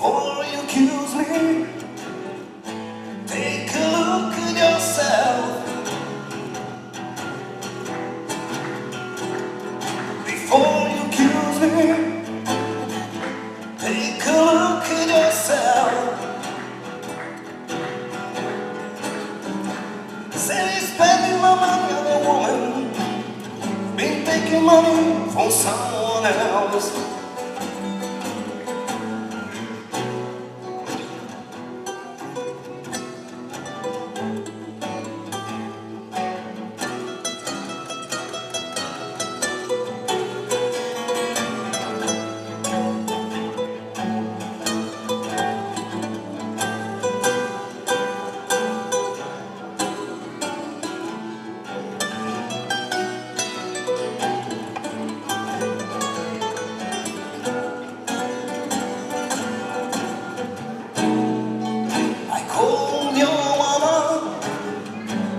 Before you accuse me, take a look at yourself. Before you accuse me, take a look at yourself. Said he's spending my money on a woman, been taking money from someone else.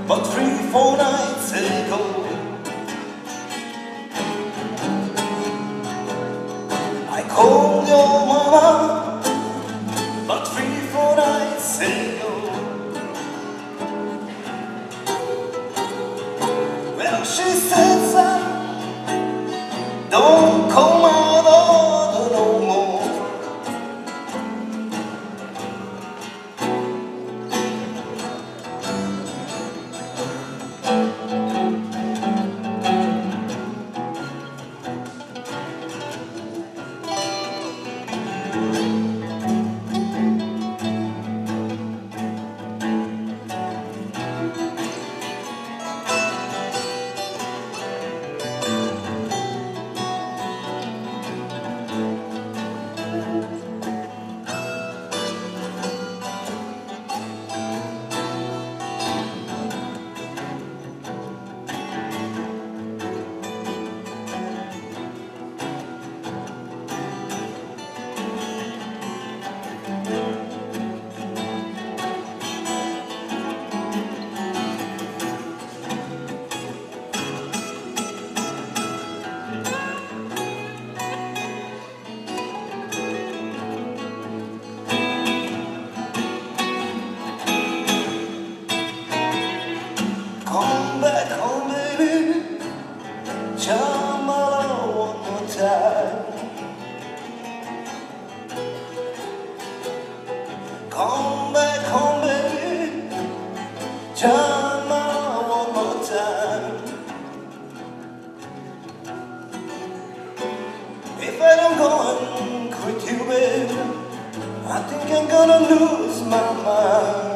But 3-4 nights ago, I called your mama. But 3-4 nights ago, well, she said, son, don't call my daughter no more. Come back home, baby, charm my love one more time. Come back home, baby, charm my love one more time. If I don't go and quit you, baby, I think I'm gonna lose my mind.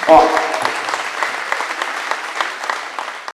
Oh.